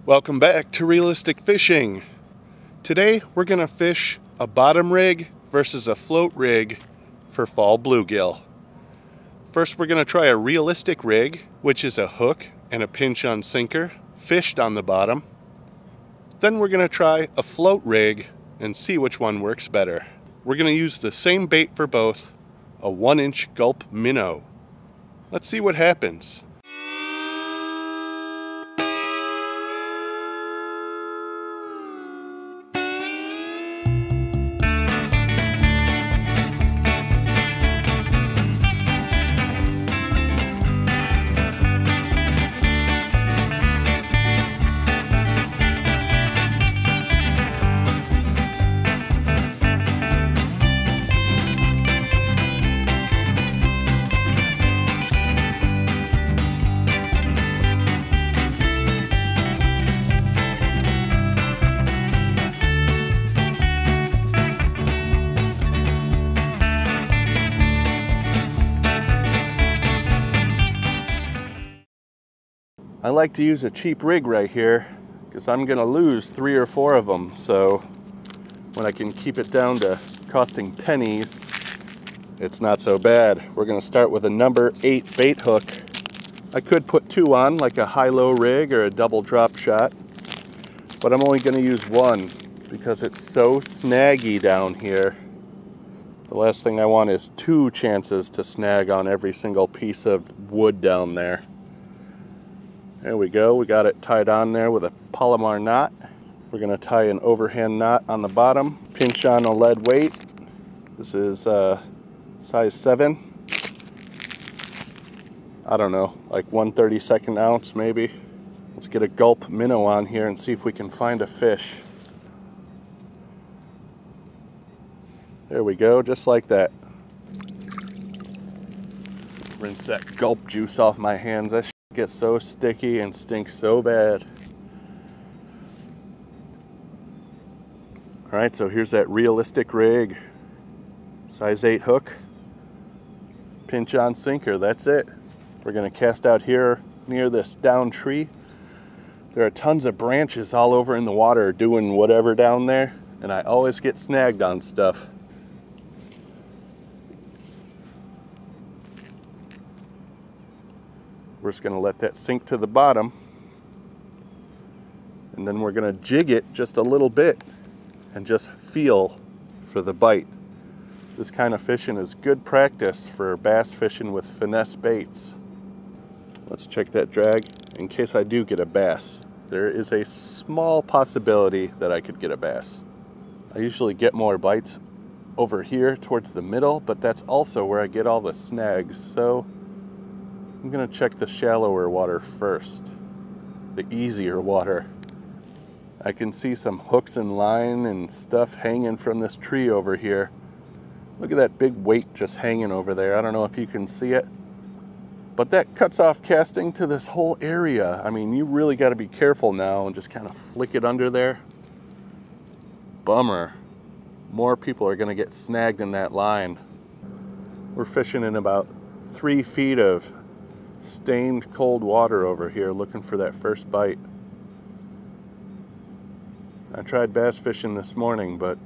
Welcome back to Realistic Fishing. Today we're going to fish a bottom rig versus a float rig for fall bluegill. First we're going to try a realistic rig, which is a hook and a pinch on sinker, fished on the bottom. Then we're going to try a float rig and see which one works better. We're going to use the same bait for both, a 1-inch gulp minnow. Let's see what happens. I like to use a cheap rig right here because I'm going to lose 3 or 4 of them. So when I can keep it down to costing pennies, it's not so bad. We're going to start with a number 8 bait hook. I could put 2 on, like a high-low rig or a double drop shot, but I'm only going to use 1 because it's so snaggy down here. The last thing I want is 2 chances to snag on every single piece of wood down there. There we go, we got it tied on there with a Palomar knot. We're going to tie an overhand knot on the bottom, pinch on a lead weight. This is size 7. I don't know, like 1/32 ounce maybe. Let's get a gulp minnow on here and see if we can find a fish. There we go, just like that. Rinse that gulp juice off my hands. That gets so sticky and stinks so bad. Alright, so here's that realistic rig. Size 8 hook. Pinch on sinker, that's it. We're going to cast out here near this down tree. There are tons of branches all over in the water doing whatever down there, and I always get snagged on stuff. We're just going to let that sink to the bottom, and then we're going to jig it just a little bit and just feel for the bite. This kind of fishing is good practice for bass fishing with finesse baits. Let's check that drag in case I do get a bass. There is a small possibility that I could get a bass. I usually get more bites over here towards the middle, but that's also where I get all the snags, so I'm going to check the shallower water first, the easier water. I can see some hooks and line and stuff hanging from this tree over here. Look at that big weight just hanging over there. I don't know if you can see it, but that cuts off casting to this whole area. I mean, you really got to be careful now and just kind of flick it under there. Bummer. More people are going to get snagged in that line. We're fishing in about 3 feet of stained cold water over here looking for that first bite. I tried bass fishing this morning, but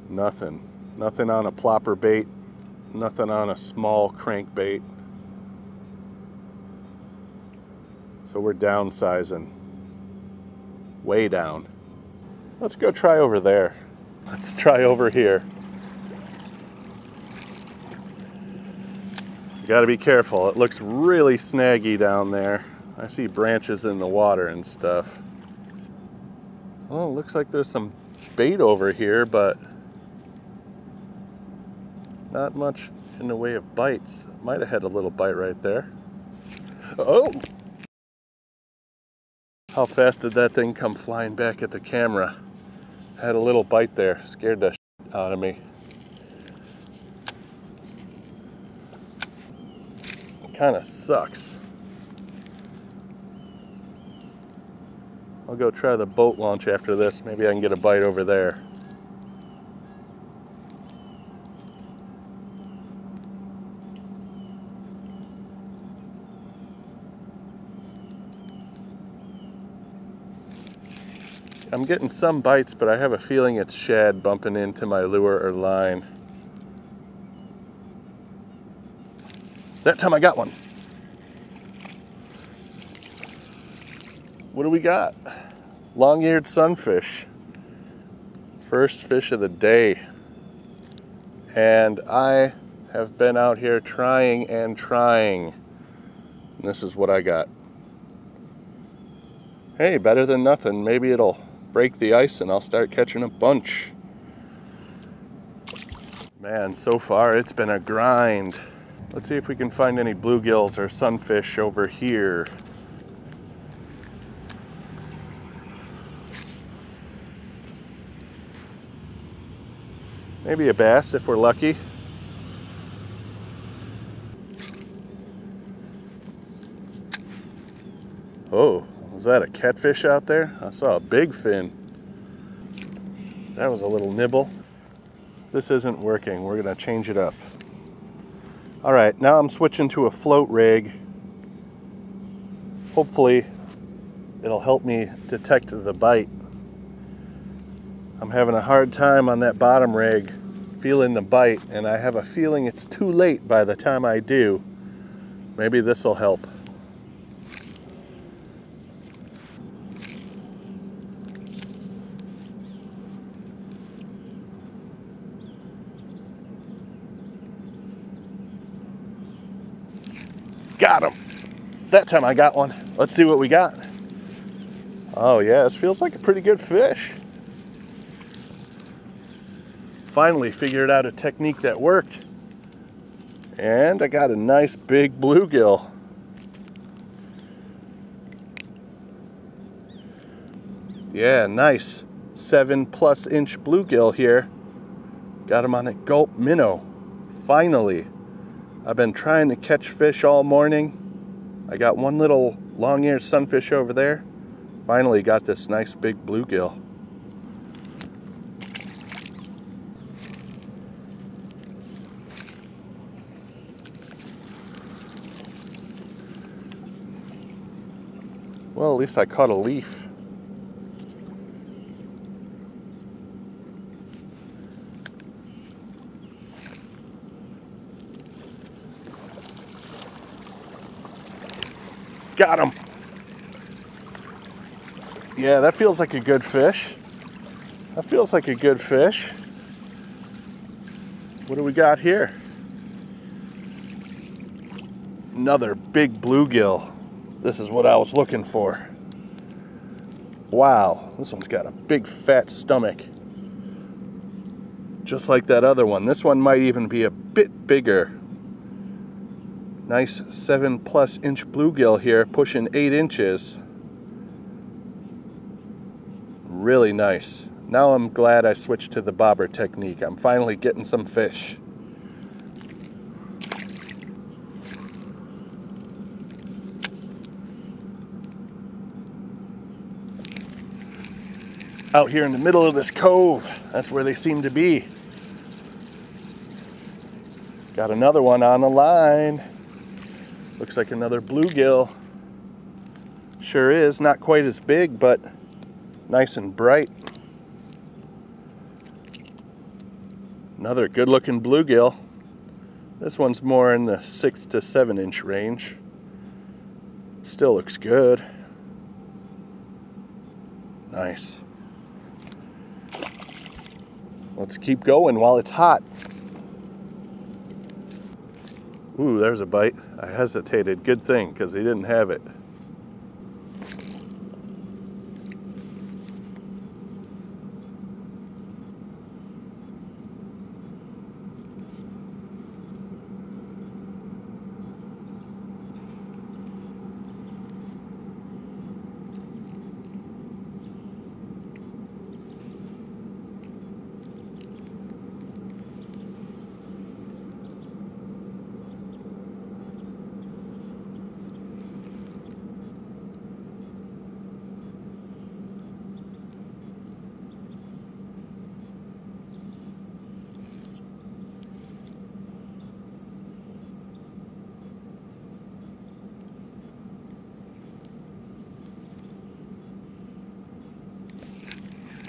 nothing on a plopper bait, nothing on a small crankbait. So we're downsizing, way down. Let's go try over there. Let's try over here. Got to be careful. It looks really snaggy down there. I see branches in the water and stuff. Well, it looks like there's some bait over here, but not much in the way of bites. Might have had a little bite right there. Oh! How fast did that thing come flying back at the camera? Had a little bite there. Scared the shit out of me. Kind of sucks. I'll go try the boat launch after this. Maybe I can get a bite over there. I'm getting some bites, but I have a feeling it's shad bumping into my lure or line. That time I got one. What do we got? Long-eared sunfish. First fish of the day. And I have been out here trying and trying. And this is what I got. Hey, better than nothing. Maybe it'll break the ice and I'll start catching a bunch. Man, so far it's been a grind. Let's see if we can find any bluegills or sunfish over here. Maybe a bass if we're lucky. Oh, was that a catfish out there? I saw a big fin. That was a little nibble. This isn't working. We're gonna change it up. All right, now I'm switching to a float rig. Hopefully it'll help me detect the bite. I'm having a hard time on that bottom rig feeling the bite, and I have a feeling it's too late by the time I do. Maybe this will help. Got him. That time I got one. Let's see what we got. Oh yeah, this feels like a pretty good fish. Finally figured out a technique that worked. And I got a nice big bluegill. Yeah, nice 7+ inch bluegill here. Got him on a gulp minnow. Finally. I've been trying to catch fish all morning. I got one little long-eared sunfish over there. Finally got this nice big bluegill. Well, at least I caught a leaf. Got him. Yeah, that feels like a good fish. That feels like a good fish. What do we got here? Another big bluegill. This is what I was looking for. Wow, this one's got a big fat stomach. Just like that other one. This one might even be a bit bigger. Nice 7+ inch bluegill here, pushing 8 inches. Really nice. Now I'm glad I switched to the bobber technique. I'm finally getting some fish. Out here in the middle of this cove, that's where they seem to be. Got another one on the line. Looks like another bluegill. Sure is, not quite as big, but nice and bright. Another good looking bluegill. This one's more in the 6 to 7 inch range. Still looks good. Nice. Let's keep going while it's hot. Ooh, there's a bite. I hesitated. Good thing, because he didn't have it.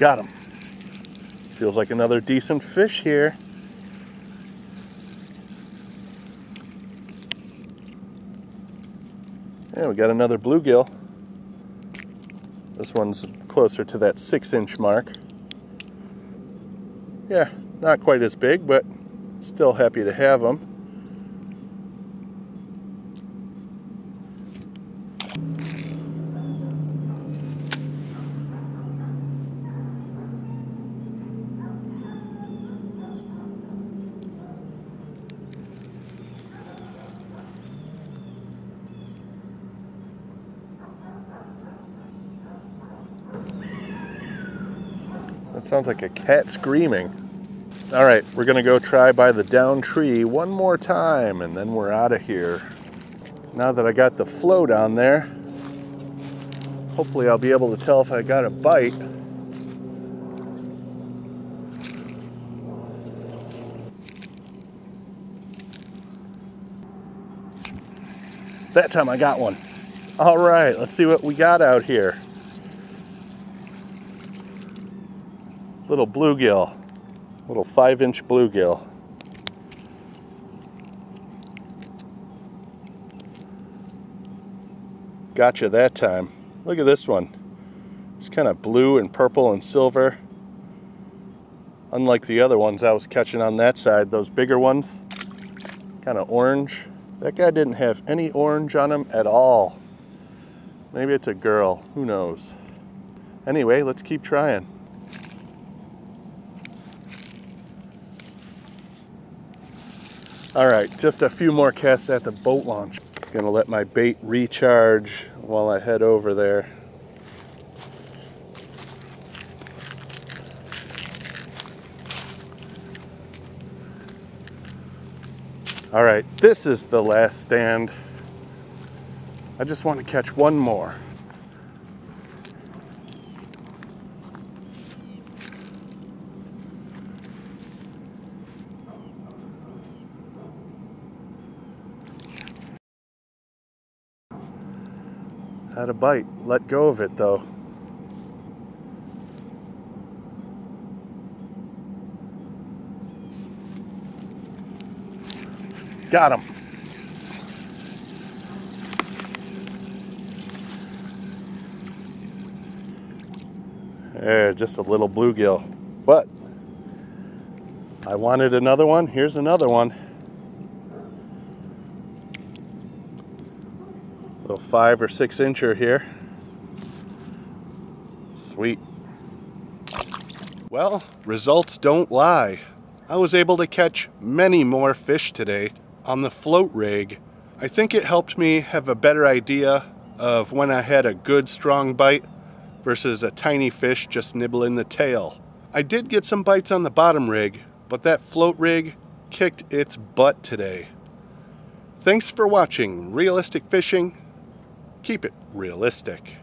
Got him. Feels like another decent fish here. Yeah, we got another bluegill. This one's closer to that 6-inch mark. Yeah, not quite as big, but still happy to have them. That sounds like a cat screaming. All right, we're gonna go try by the down tree one more time and then we're out of here. Now that I got the float on there, hopefully I'll be able to tell if I got a bite. That time I got one. All right, let's see what we got out here. Little bluegill, little 5-inch bluegill. Gotcha that time. Look at this one. It's kind of blue and purple and silver. Unlike the other ones I was catching on that side, those bigger ones, kind of orange. That guy didn't have any orange on him at all. Maybe it's a girl, who knows. Anyway, let's keep trying. All right, just a few more casts at the boat launch. Gonna let my bait recharge while I head over there. All right, this is the last stand. I just want to catch one more. Had a bite, let go of it though. Got him. There, just a little bluegill. But I wanted another one. Here's another one. Little 5 or 6 incher here. Sweet. Well, results don't lie. I was able to catch many more fish today on the float rig. I think it helped me have a better idea of when I had a good strong bite versus a tiny fish just nibbling the tail. I did get some bites on the bottom rig, but that float rig kicked its butt today. Thanks for watching Realistic Fishing. Keep it realistic.